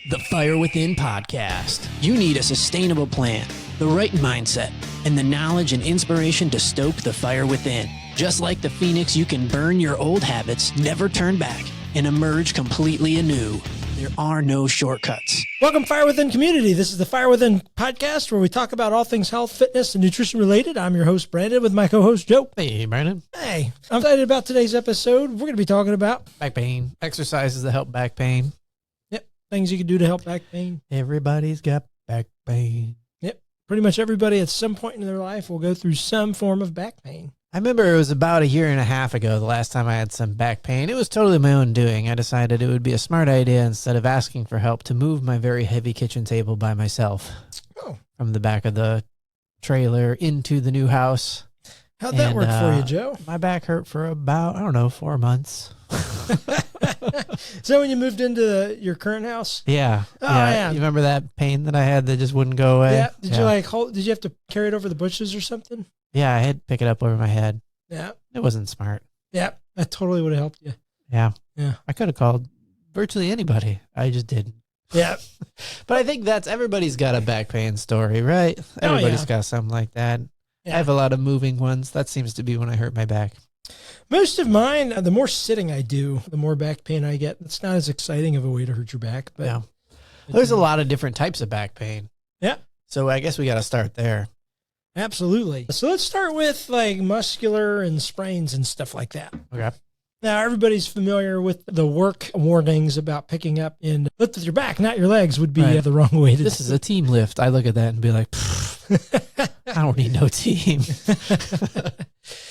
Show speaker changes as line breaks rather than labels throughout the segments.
The Fire Within podcast. You need a sustainable plan, the right mindset, and the knowledge and inspiration to stoke the fire within. Just like the phoenix, you can burn your old habits, never turn back, and emerge completely anew. There are no shortcuts.
Welcome, Fire Within community. This is the Fire Within podcast where we talk about all things health, fitness, and nutrition related. I'm your host, Brandon, with my co-host, Joe.
Hey, Brandon.
Hey, I'm excited about today's episode. We're going to be talking about
back pain, exercises that help back pain.
things you can do to help back pain.
Everybody's got back pain.
Yep. Pretty much everybody at some point in their life will go through some form of back pain.
I remember it was about 1.5 years ago, the last time I had some back pain. It was totally my own doing. I decided it would be a smart idea, instead of asking for help, to move my very heavy kitchen table by myself from the back of the trailer into the new house.
How'd that work for you, Joe?
My back hurt for about, 4 months.
So when you moved into your current house?
Yeah.
Oh, yeah.
You remember that pain that I had that just wouldn't go away?
Yeah. Did you have to carry it over the bushes or something?
Yeah, I had to pick it up over my head.
Yeah.
It wasn't smart.
Yeah. That totally would have helped you.
Yeah.
Yeah.
I could have called virtually anybody. I just didn't.
Yeah.
But I think everybody's got a back pain story, right? Everybody's got something like that.
Yeah.
I have a lot of moving ones. That seems to be when I hurt my back.
Most of mine, the more sitting I do, the more back pain I get. It's not as exciting of a way to hurt your back. But
yeah. There's a lot of different types of back pain.
Yeah.
So I guess we got to start there.
Absolutely. So let's start with like muscular and sprains and stuff like that.
Okay.
Now, everybody's familiar with the work warnings about picking up and lift with your back, not your legs, would be the wrong way to do it.
This is a team lift. I look at that and be like, I don't need no team.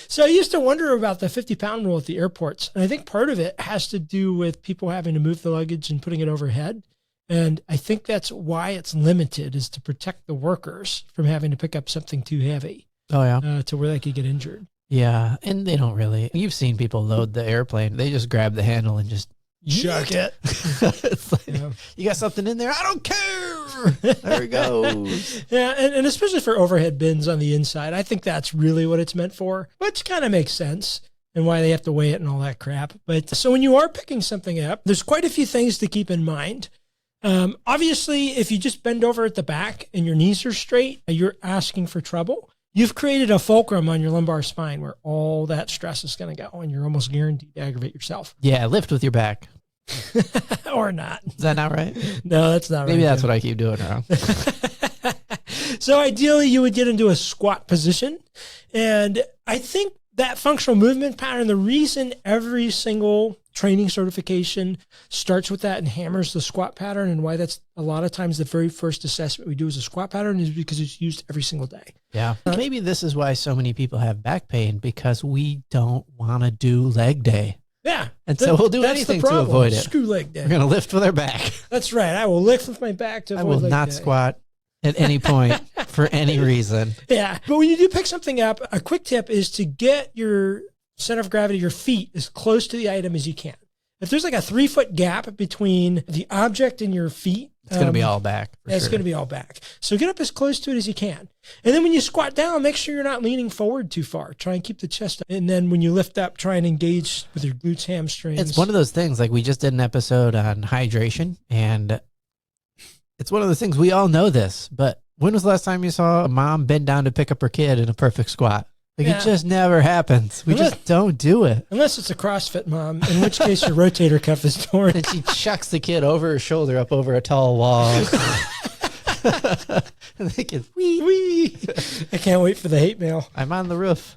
So I used to wonder about the 50-pound rule at the airports. And I think part of it has to do with people having to move the luggage and putting it overhead. And I think that's why it's limited, is to protect the workers from having to pick up something too heavy.
Oh, yeah.
To where they could get injured.
Yeah. And they don't really. You've seen people load the airplane. They just grab the handle and just
chuck it.
It's like, you got something in there? I don't care. There it goes.
Yeah, and especially for overhead bins on the inside, I think that's really what it's meant for, which kind of makes sense, and why they have to weigh it and all that crap. But so when you are picking something up, there's quite a few things to keep in mind. Obviously, if you just bend over at the back and your knees are straight, you're asking for trouble. You've created a fulcrum on your lumbar spine where all that stress is going to go, and you're almost guaranteed to aggravate yourself.
Yeah, lift with your back.
Or not.
Is that not right?
No, that's not right.
Maybe that's what I keep doing wrong.
So ideally, you would get into a squat position. And I think that functional movement pattern, the reason every single training certification starts with that and hammers the squat pattern, and why that's a lot of times the very first assessment we do is a squat pattern, is because it's used every single day.
Yeah. Maybe this is why so many people have back pain, because we don't want to do leg day.
Yeah.
And so we'll do anything to avoid it.
Screw leg day.
We're going to lift with our back.
That's right. I will lift with my back to avoid leg day.
I will not squat at any point for any reason.
Yeah. But when you do pick something up, a quick tip is to get your center of gravity, your feet, as close to the item as you can. If there's like a 3-foot gap between the object and your feet,
it's going to be all back.
It's going to be all back. So get up as close to it as you can. And then when you squat down, make sure you're not leaning forward too far. Try and keep the chest up. And then when you lift up, try and engage with your glutes, hamstrings.
It's one of those things, like we just did an episode on hydration, and it's one of those things, we all know this, but when was the last time you saw a mom bend down to pick up her kid in a perfect squat? Like, it just never happens. We just don't do it.
Unless it's a CrossFit mom, in which case your rotator cuff is torn.
And she chucks the kid over her shoulder up over a tall wall. And the kid, wee.
I can't wait for the hate mail.
I'm on the roof.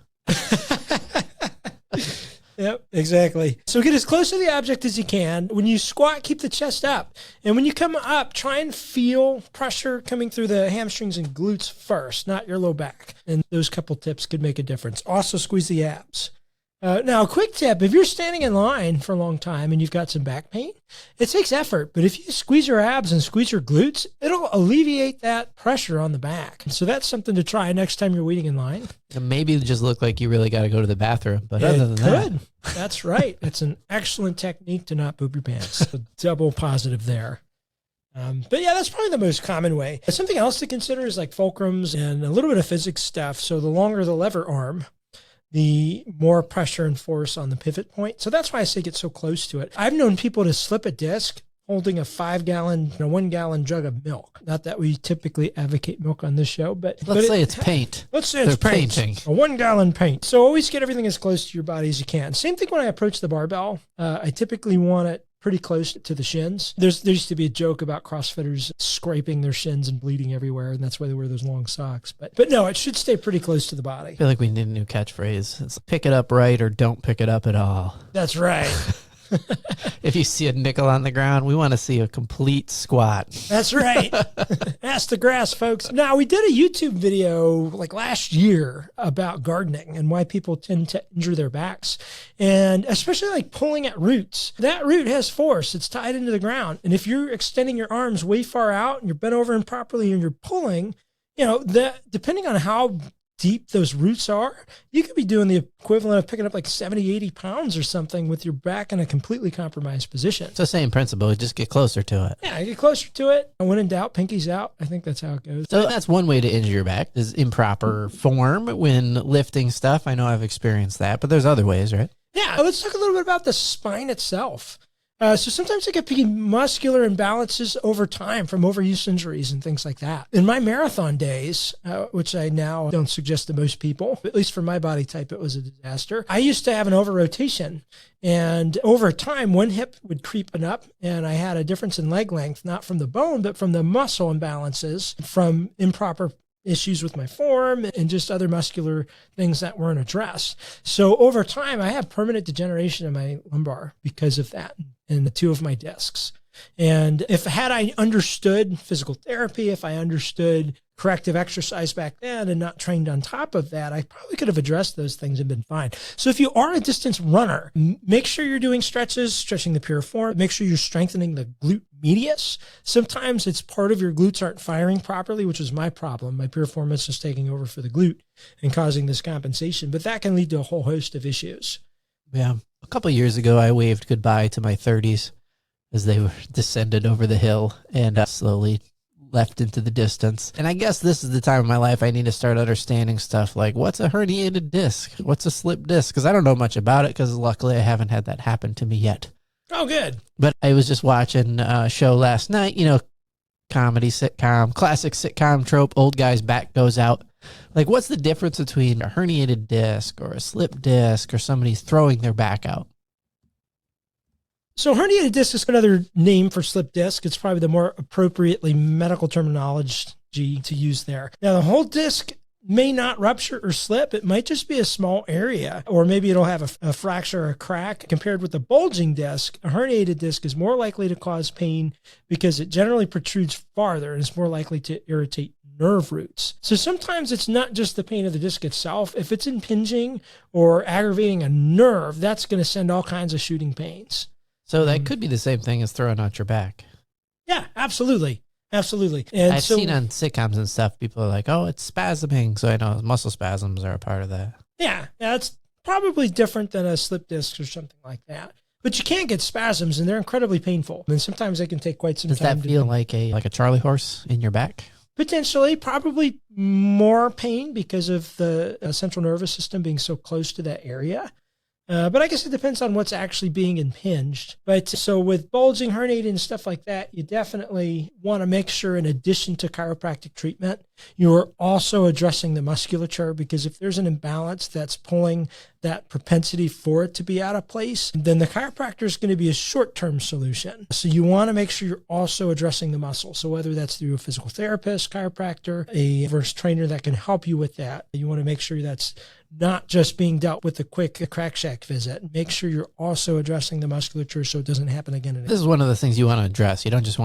Yep, exactly. So get as close to the object as you can. When you squat, keep the chest up. And when you come up, try and feel pressure coming through the hamstrings and glutes first, not your low back. And those couple tips could make a difference. Also, squeeze the abs. Now, a quick tip, if you're standing in line for a long time and you've got some back pain, it takes effort. But if you squeeze your abs and squeeze your glutes, it'll alleviate that pressure on the back. So that's something to try next time you're waiting in line.
And maybe it just look like you really got to go to the bathroom. But other than that.
That's right. It's an excellent technique to not poop your pants. A double positive there. But yeah, that's probably the most common way. Something else to consider is like fulcrums and a little bit of physics stuff. So the longer the lever arm, the more pressure and force on the pivot point. So that's why I say get so close to it. I've known people to slip a disc, holding a 5-gallon, 1-gallon jug of milk. Not that we typically advocate milk on this show, but
let's say it's paint.
Let's say it's paint.
Painting.
A 1-gallon paint. So always get everything as close to your body as you can. Same thing when I approach the barbell. I typically want it pretty close to the shins. There used to be a joke about CrossFitters scraping their shins and bleeding everywhere, and that's why they wear those long socks. But no, it should stay pretty close to the body.
I feel like we need a new catchphrase. It's pick it up right or don't pick it up at all.
That's right.
If you see a nickel on the ground, we want to see a complete squat.
That's right. Ask the grass, folks. Now, we did a YouTube video like last year about gardening and why people tend to injure their backs, and especially like pulling at roots. That root has force. It's tied into the ground. And if you're extending your arms way far out and you're bent over improperly and you're pulling, that depending on how deep those roots are, you could be doing the equivalent of picking up like 70, 80 pounds or something with your back in a completely compromised position.
It's the same principle. Just get closer to it.
Yeah, get closer to it. And when in doubt, pinkies out. I think that's how it goes.
So that's one way to injure your back, is improper form when lifting stuff. I know I've experienced that, but there's other ways, right?
Yeah, let's talk a little bit about the spine itself. So sometimes I get muscular imbalances over time from overuse injuries and things like that. In my marathon days, which I now don't suggest to most people, at least for my body type, it was a disaster. I used to have an over-rotation, and over time, one hip would creep up, and I had a difference in leg length, not from the bone, but from the muscle imbalances, from improper issues with my form and just other muscular things that weren't addressed. So over time, I had permanent degeneration in my lumbar because of that and the two of my discs. And had I understood physical therapy, if I understood corrective exercise back then and not trained on top of that, I probably could have addressed those things and been fine. So if you are a distance runner, make sure you're doing stretches, stretching the piriform. Make sure you're strengthening the glute medius. Sometimes it's part of your glutes aren't firing properly, which is my problem. My piriform is just taking over for the glute and causing this compensation. But that can lead to a whole host of issues.
Yeah. A couple of years ago, I waved goodbye to my 30s as they were descended over the hill and slowly left into the distance. And I guess this is the time of my life I need to start understanding stuff like, what's a herniated disc? What's a slip disc? Because I don't know much about it, because luckily I haven't had that happen to me yet.
Oh, good.
But I was just watching a show last night, comedy sitcom, classic sitcom trope, old guy's back goes out. Like, what's the difference between a herniated disc or a slip disc or somebody throwing their back out?
So herniated disc is another name for slip disc. It's probably the more appropriately medical terminology to use there. Now, the whole disc may not rupture or slip. It might just be a small area, or maybe it'll have a fracture or a crack. Compared with the bulging disc, a herniated disc is more likely to cause pain because it generally protrudes farther and is more likely to irritate nerve roots. So sometimes it's not just the pain of the disc itself. If it's impinging or aggravating a nerve, that's going to send all kinds of shooting pains.
So that could be the same thing as throwing out your back.
Yeah, absolutely. Absolutely. And
I've seen on sitcoms and stuff, people are like, oh, it's spasming. So I know muscle spasms are a part of that.
Yeah, it's probably different than a slip disc or something like that. But you can get spasms, and they're incredibly painful. And sometimes they can take quite some time.
Does that feel like a Charlie horse in your back?
Potentially, probably more pain because of the central nervous system being so close to that area. But I guess it depends on what's actually being impinged. But so with bulging, herniated, and stuff like that, you definitely want to make sure, in addition to chiropractic treatment, you're also addressing the musculature, because if there's an imbalance that's pulling that propensity for it to be out of place, then the chiropractor is going to be a short-term solution. So you want to make sure you're also addressing the muscle. So whether that's through a physical therapist, chiropractor, a reverse trainer that can help you with that, you want to make sure that's not just being dealt with a quick crack shack visit. Make sure you're also addressing the musculature so it doesn't happen again and again.
This is one of the things you want to address. You don't just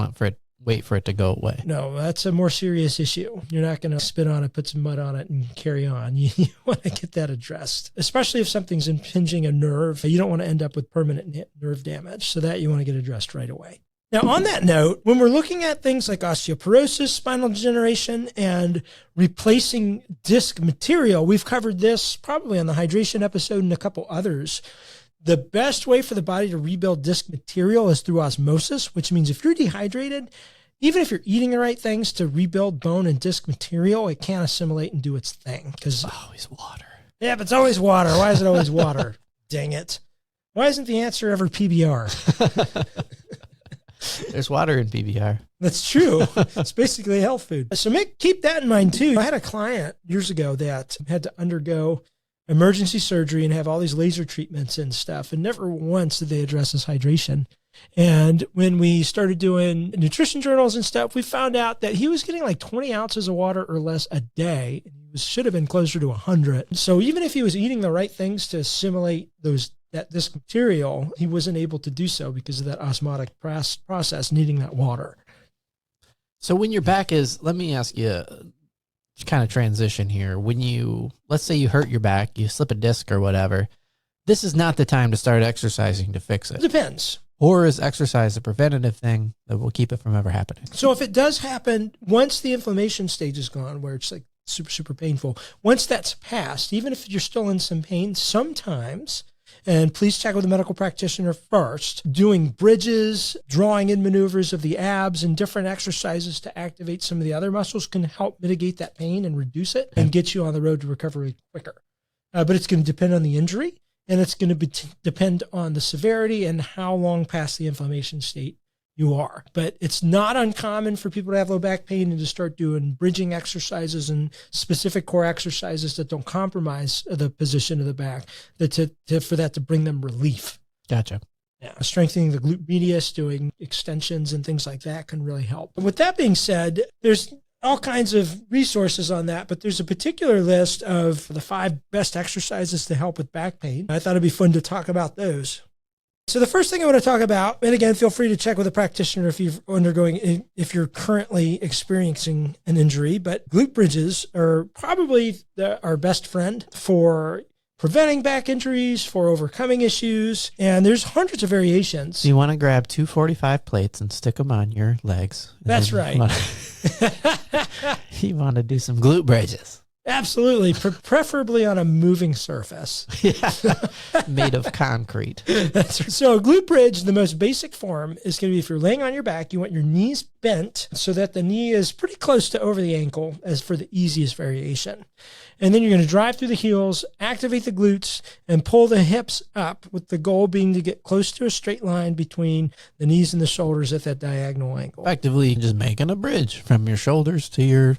wait for it to go away.
No, that's a more serious issue. You're not going to spit on it, put some mud on it, and carry on. You want to get that addressed, especially if something's impinging a nerve. You don't want to end up with permanent nerve damage, so that you want to get addressed right away. Now, on that note, when we're looking at things like osteoporosis, spinal degeneration, and replacing disc material, we've covered this probably on the hydration episode and a couple others. The best way for the body to rebuild disc material is through osmosis, which means if you're dehydrated, even if you're eating the right things to rebuild bone and disc material, it can't assimilate and do its thing. Because
it's always water.
Yeah, but it's always water. Why is it always water? Dang it. Why isn't the answer ever PBR?
There's water in PBR.
That's true. It's basically health food. So keep that in mind too. I had a client years ago that had to undergo emergency surgery and have all these laser treatments and stuff, and never once did they address his hydration. And when we started doing nutrition journals and stuff, we found out that he was getting like 20 ounces of water or less a day. He should have been closer to 100. So even if he was eating the right things to assimilate that disc material, he wasn't able to do so because of that osmotic process needing that water.
So when your back is, let me ask you, kind of transition here. When let's say you hurt your back, you slip a disc or whatever, this is not the time to start exercising to fix it.
It depends.
Or is exercise a preventative thing that will keep it from ever happening?
So if it does happen, once the inflammation stage is gone, where it's like super, super painful, once that's passed, even if you're still in some pain, sometimes, and please check with a medical practitioner first, doing bridges, drawing in maneuvers of the abs and different exercises to activate some of the other muscles can help mitigate that pain and reduce it and get you on the road to recovery quicker. But it's going to depend on the injury. And it's going to depend on the severity and how long past the inflammation state you are. But it's not uncommon for people to have low back pain and to start doing bridging exercises and specific core exercises that don't compromise the position of the back, for that to bring them relief.
Gotcha.
Yeah. Strengthening the glute medius, doing extensions and things like that can really help. But with that being said, there's all kinds of resources on that, but there's a particular list of the 5 best exercises to help with back pain. I thought it'd be fun to talk about those. So the first thing I want to talk about, and again, feel free to check with a practitioner if you're currently experiencing an injury, but glute bridges are probably our best friend for preventing back injuries, for overcoming issues, and there's hundreds of variations.
So you want to grab 245 plates and stick them on your legs.
That's right.
You want to do some glute bridges.
Absolutely, preferably on a moving surface.
Yeah, made of concrete.
That's right. So glute bridge, the most basic form, is going to be if you're laying on your back, you want your knees bent so that the knee is pretty close to over the ankle as for the easiest variation. And then you're going to drive through the heels, activate the glutes, and pull the hips up with the goal being to get close to a straight line between the knees and the shoulders at that diagonal angle.
Effectively, just making a bridge from your shoulders to your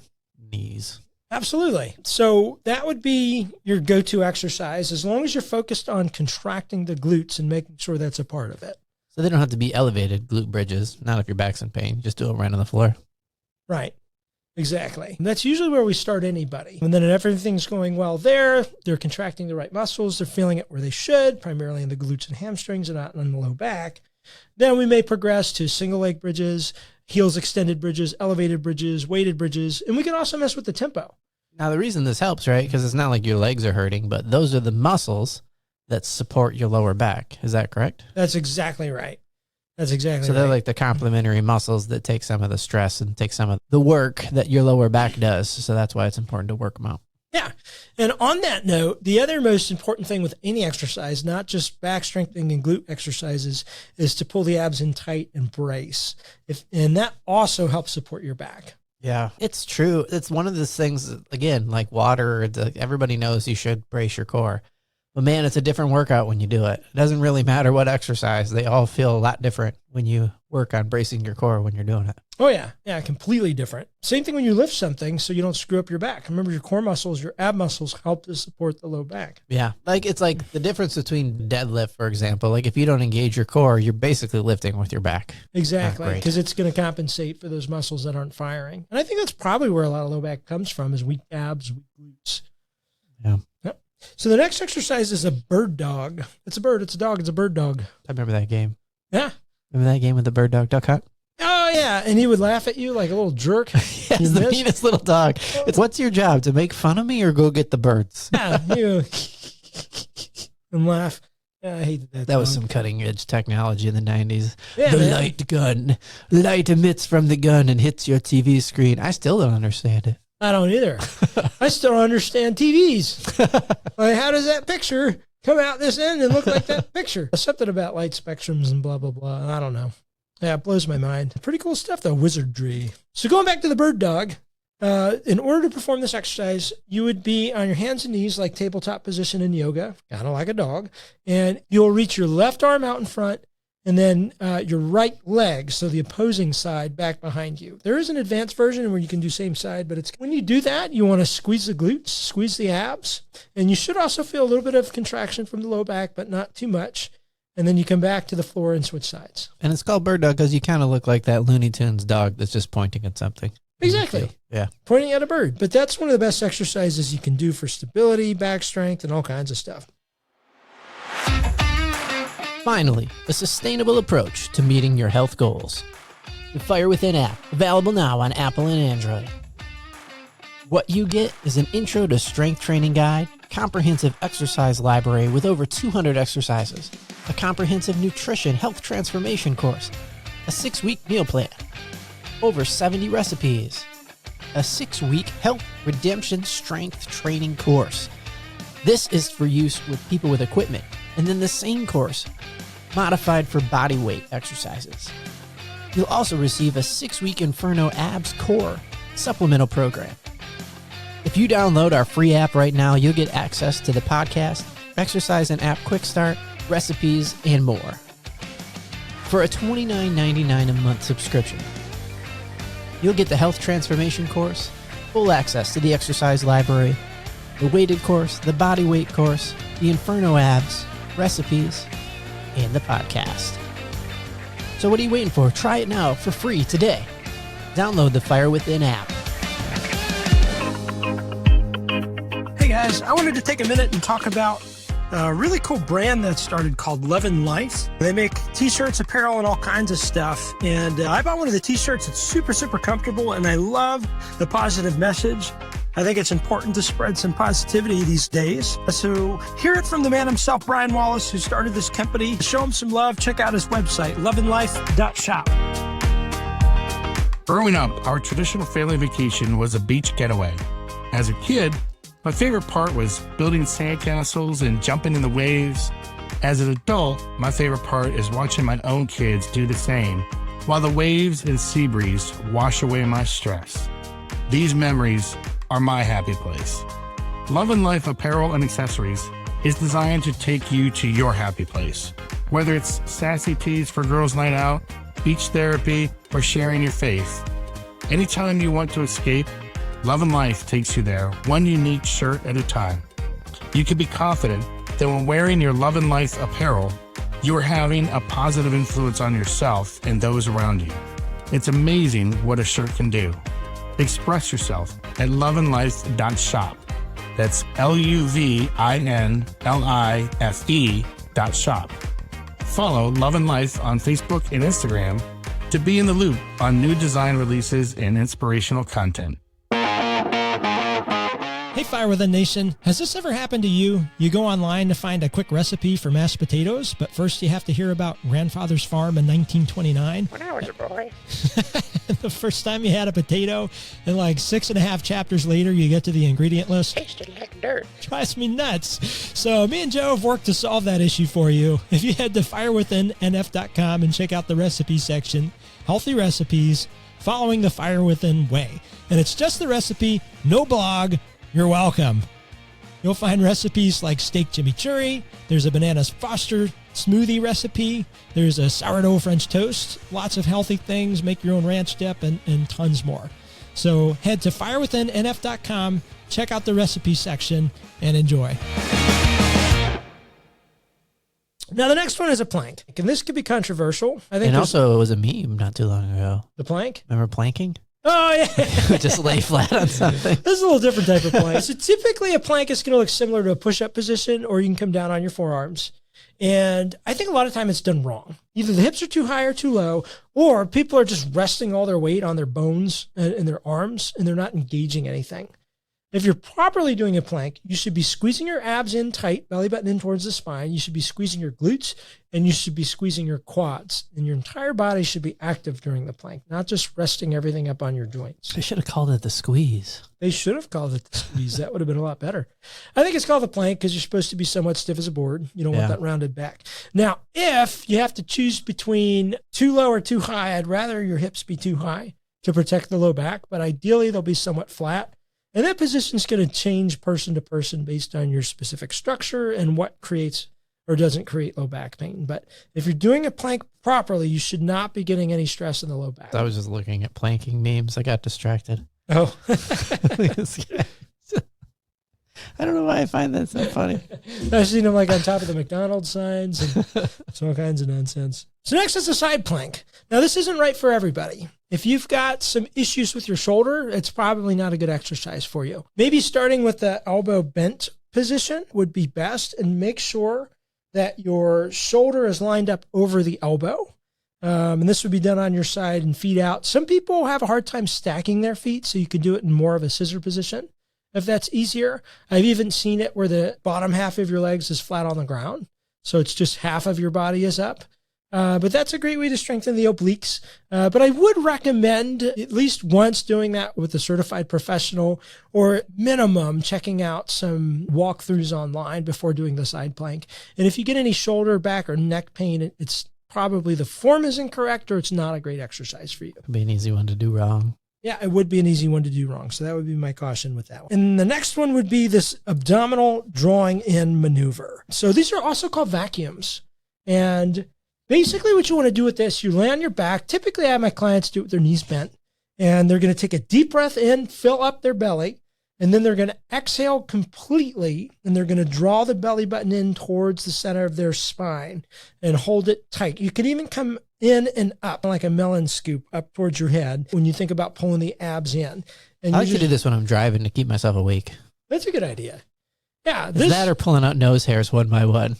knees.
Absolutely. So that would be your go-to exercise as long as you're focused on contracting the glutes and making sure that's a part of it.
So they don't have to be elevated glute bridges, not if your back's in pain. Just do it right on the floor.
Right. Exactly. And that's usually where we start anybody. And then if everything's going well there, they're contracting the right muscles, they're feeling it where they should, primarily in the glutes and hamstrings and not in the low back. Then we may progress to single leg bridges, heels extended bridges, elevated bridges, weighted bridges, and we can also mess with the tempo. Now,
the reason this helps, right, because it's not like your legs are hurting, but those are the muscles that support your lower back. Is that correct?
That's exactly right. That's exactly right.
So they're like the complementary muscles that take some of the stress and take some of the work that your lower back does. So that's why it's important to work them out.
Yeah. And on that note, the other most important thing with any exercise, not just back strengthening and glute exercises, is to pull the abs in tight and brace. And that also helps support your back.
Yeah, it's true. It's one of those things, again, like water, everybody knows you should brace your core. But man, it's a different workout when you do it. It doesn't really matter what exercise. They all feel a lot different when you work on bracing your core when you're doing it.
Oh, yeah. Yeah, completely different. Same thing when you lift something so you don't screw up your back. Remember, your core muscles, your ab muscles help to support the low back.
Yeah. It's like the difference between deadlift, for example. Like if you don't engage your core, you're basically lifting with your back.
Exactly, because it's going to compensate for those muscles that aren't firing. And I think that's probably where a lot of low back comes from, is weak abs, weak glutes.
Yeah.
Yep. So the next exercise is a bird dog. It's a bird. It's a dog. It's a bird dog.
I remember that game.
Yeah.
Remember that game with the bird dog duck hunt?
Oh, yeah. And he would laugh at you like a little jerk.
Yes, the meanest little dog. What's your job? To make fun of me or go get the birds?
Yeah. You and laugh. Yeah, I hate that.
That was some cutting edge technology in the 90s.
Yeah,
the
man.
light gun. Light emits from the gun and hits your TV screen. I still don't understand it.
I don't either. I still don't understand TVs. Like, how does that picture come out this end and look like that picture? Something about light spectrums and blah, blah, blah. I don't know. Yeah, it blows my mind. Pretty cool stuff, though. Wizardry. So going back to the bird dog, in order to perform this exercise, you would be on your hands and knees like tabletop position in yoga, kind of like a dog. And you'll reach your left arm out in front and then your right leg, so the opposing side, back behind you. There is an advanced version where you can do same side, but when you do that, you want to squeeze the glutes, squeeze the abs, and you should also feel a little bit of contraction from the low back, but not too much. And then you come back to the floor and switch sides.
And it's called bird dog because you kind of look like that Looney Tunes dog that's just pointing at something.
Exactly.
Yeah.
Pointing at a bird. But that's one of the best exercises you can do for stability, back strength, and all kinds of stuff.
Finally, a sustainable approach to meeting your health goals. The Fire Within app, available now on Apple and Android. What you get is an intro to strength training guide, comprehensive exercise library with over 200 exercises, a comprehensive nutrition health transformation course, a 6-week meal plan, over 70 recipes, a 6-week health redemption strength training course. This is for use with people with equipment, and then the same course modified for body weight exercises. You'll also receive a 6-week Inferno Abs Core supplemental program. If you download our free app right now, you'll get access to the podcast, exercise and app quick start, recipes, and more. For a $29.99 a month subscription, you'll get the health transformation course, full access to the exercise library, the weighted course, the body weight course, the Inferno Abs, recipes, and the podcast. So what are you waiting for? Try it now for free today. Download the Fire Within app.
Hey guys, I wanted to take a minute and talk about a really cool brand that started called Love and Life. They make t-shirts, apparel, and all kinds of stuff. And I bought one of the t-shirts. It's super, super comfortable, and I love the positive message. I think it's important to spread some positivity these days. So hear it from the man himself, Brian Wallace, who started this company. Show him some love. Check out his website, loveandlife.shop.
Growing up, our traditional family vacation was a beach getaway. As a kid, my favorite part was building sandcastles and jumping in the waves. As an adult, my favorite part is watching my own kids do the same, while the waves and sea breeze wash away my stress. These memories are my happy place. Love and Life apparel and accessories is designed to take you to your happy place. Whether it's sassy tees for girls' night out, beach therapy, or sharing your faith. Anytime you want to escape, Love and Life takes you there, one unique shirt at a time. You can be confident that when wearing your Love and Life apparel, you are having a positive influence on yourself and those around you. It's amazing what a shirt can do. Express yourself at loveandlife.shop. That's LUVINLIFE.shop. Follow Love and Life on Facebook and Instagram to be in the loop on new design releases and inspirational content.
Hey Fire Within Nation, has this ever happened to you? You go online to find a quick recipe for mashed potatoes, but first you have to hear about grandfather's farm in 1929.
When I was a boy.
The first time you had a potato, and like 6.5 chapters later, you get to the ingredient list.
Tasted like dirt.
Drives me nuts. So me and Joe have worked to solve that issue for you. If you head to firewithinnf.com and check out the recipe section, healthy recipes, following the Fire Within way. And it's just the recipe, no blog. You're welcome. You'll find recipes like steak chimichurri. There's a banana foster smoothie recipe. There's a sourdough French toast. Lots of healthy things. Make your own ranch dip and tons more. So head to firewithinnf.com, check out the recipe section, and enjoy.
Now, the next one is a plank. And this could be controversial. I think
And also, it was a meme not too long ago.
the plank.
Remember planking?
Oh, yeah.
Just lay flat on something.
This is a little different type of plank. So typically a plank is going to look similar to a push-up position, or you can come down on your forearms. And I think a lot of time it's done wrong. Either the hips are too high or too low, or people are just resting all their weight on their bones and their arms, and they're not engaging anything. If you're properly doing a plank, you should be squeezing your abs in tight, belly button in towards the spine. You should be squeezing your glutes, and you should be squeezing your quads. And your entire body should be active during the plank, not just resting everything up on your joints.
They should have called it the squeeze.
They should have called it the squeeze. That would have been a lot better. I think it's called the plank because you're supposed to be somewhat stiff as a board. You don't want that rounded back. Now, if you have to choose between too low or too high, I'd rather your hips be too high to protect the low back, but ideally they'll be somewhat flat. And that position is going to change person to person based on your specific structure and what creates or doesn't create low back pain. But if you're doing a plank properly, you should not be getting any stress in the low back.
I was just looking at planking memes. I got distracted.
Oh.
I don't know why I find that so funny.
I've seen them like on top of the McDonald's signs and all kinds of nonsense. So next is a side plank. Now this isn't right for everybody. If you've got some issues with your shoulder, it's probably not a good exercise for you. Maybe starting with the elbow bent position would be best, and make sure that your shoulder is lined up over the elbow. And this would be done on your side and feet out. Some people have a hard time stacking their feet, so you could do it in more of a scissor position if that's easier. I've even seen it where the bottom half of your legs is flat on the ground, so it's just half of your body is up. But that's a great way to strengthen the obliques. But I would recommend at least once doing that with a certified professional, or minimum checking out some walkthroughs online before doing the side plank. And if you get any shoulder, back, or neck pain, it's probably the form is incorrect, or it's not a great exercise for you.
It'd be an easy one to do wrong.
Yeah, it would be an easy one to do wrong. So that would be my caution with that one. And the next one would be this abdominal drawing in maneuver. So these are also called vacuums. And basically what you want to do with this, you lay on your back. Typically I have my clients do it with their knees bent, and they're going to take a deep breath in, fill up their belly, and then they're going to exhale completely, and they're going to draw the belly button in towards the center of their spine and hold it tight. You can even come in and up like a melon scoop up towards your head when you think about pulling the abs in. And
I like to do this when I'm driving to keep myself awake.
That's a good idea. Yeah.
Is that or pulling out nose hairs one by one?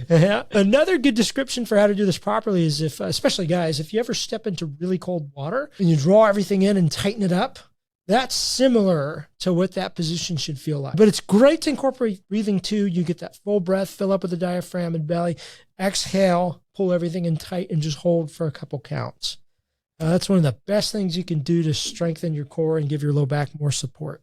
Yeah. Another good description for how to do this properly is if, especially guys, if you ever step into really cold water and you draw everything in and tighten it up, that's similar to what that position should feel like. But it's great to incorporate breathing too. You get that full breath, fill up with the diaphragm and belly, exhale, pull everything in tight, and just hold for a couple counts. That's one of the best things you can do to strengthen your core and give your low back more support.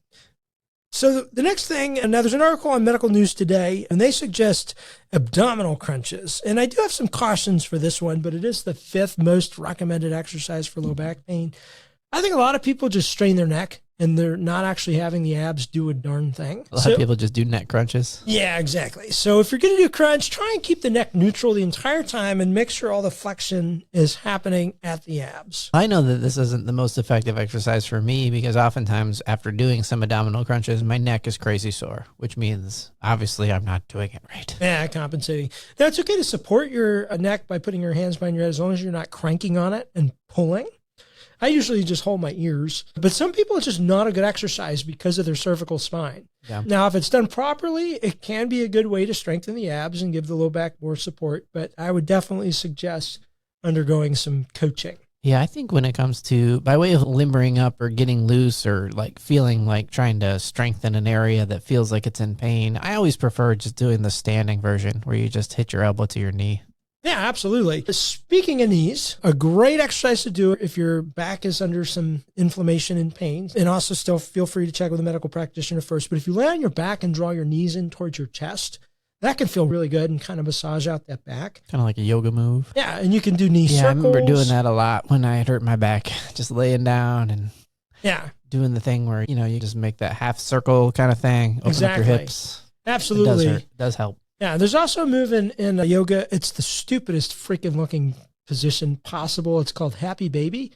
So the next thing, and now there's an article on Medical News Today, and they suggest abdominal crunches. And I do have some cautions for this one, but it is the 5th most recommended exercise for low back pain. I think a lot of people just strain their neck, and they're not actually having the abs do a darn thing.
A lot of people just do neck crunches.
Yeah, exactly. So if you're going to do crunch, try and keep the neck neutral the entire time and make sure all the flexion is happening at the abs.
I know that this isn't the most effective exercise for me because oftentimes after doing some abdominal crunches, my neck is crazy sore, which means obviously I'm not doing it right.
Yeah, compensating. Now, it's okay to support your neck by putting your hands behind your head as long as you're not cranking on it and pulling. I usually just hold my ears, but some people it's just not a good exercise because of their cervical spine.
Yeah.
Now, if it's done properly, it can be a good way to strengthen the abs and give the low back more support, but I would definitely suggest undergoing some coaching.
Yeah, I think when it comes to, by way of limbering up or getting loose or like feeling like trying to strengthen an area that feels like it's in pain, I always prefer just doing the standing version where you just hit your elbow to your knee.
Yeah, absolutely. Speaking of knees, a great exercise to do if your back is under some inflammation and pain, and also still feel free to check with a medical practitioner first. But if you lay on your back and draw your knees in towards your chest, that can feel really good and kind of massage out that back.
Kind of like a yoga move.
Yeah, and you can do knee circles.
I remember doing that a lot when I had hurt my back, just laying down and doing the thing where, you just make that half circle kind of thing, open up your hips.
Absolutely.
It does help.
Yeah, there's also a move in yoga. It's the stupidest freaking looking position possible. It's called Happy Baby.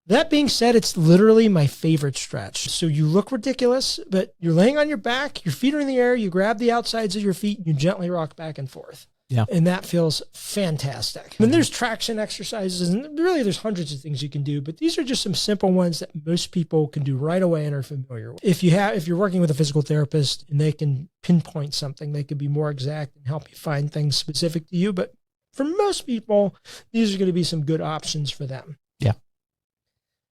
That being said, it's literally my favorite stretch. So you look ridiculous, but you're laying on your back, your feet are in the air, you grab the outsides of your feet, and you gently rock back and forth.
Yeah.
And that feels fantastic. And there's traction exercises, and really there's hundreds of things you can do, but these are just some simple ones that most people can do right away and are familiar with. If you're working with a physical therapist and they can pinpoint something, they can be more exact and help you find things specific to you. But for most people, these are going to be some good options for them.
Yeah.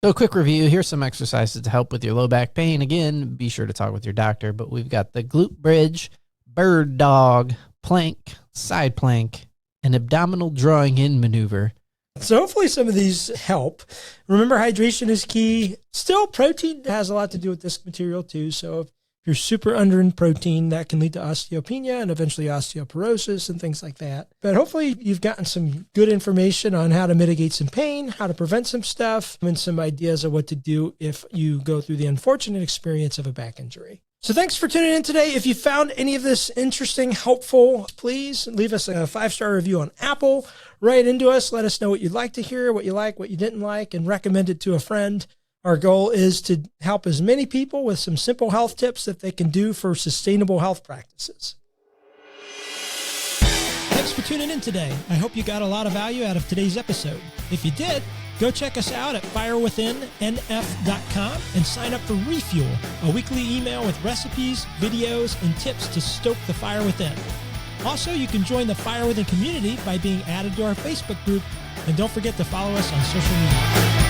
So a quick review. Here's some exercises to help with your low back pain. Again, be sure to talk with your doctor, but we've got the glute bridge, bird dog, plank, side plank, and abdominal drawing in maneuver.
So hopefully some of these help. Remember, hydration is key. Still, protein has a lot to do with this material too. So if you're super under in protein, that can lead to osteopenia and eventually osteoporosis and things like that. But hopefully you've gotten some good information on how to mitigate some pain, how to prevent some stuff, and some ideas of what to do if you go through the unfortunate experience of a back injury. So thanks for tuning in today. If you found any of this interesting, helpful, please leave us a 5-star review on Apple. Write into us. Let us know what you'd like to hear, what you like, what you didn't like, and recommend it to a friend. Our goal is to help as many people with some simple health tips that they can do for sustainable health practices.
Thanks for tuning in today. I hope you got a lot of value out of today's episode. If you did, go check us out at firewithinnf.com and sign up for Refuel, a weekly email with recipes, videos, and tips to stoke the fire within. Also, you can join the Fire Within community by being added to our Facebook group, and don't forget to follow us on social media.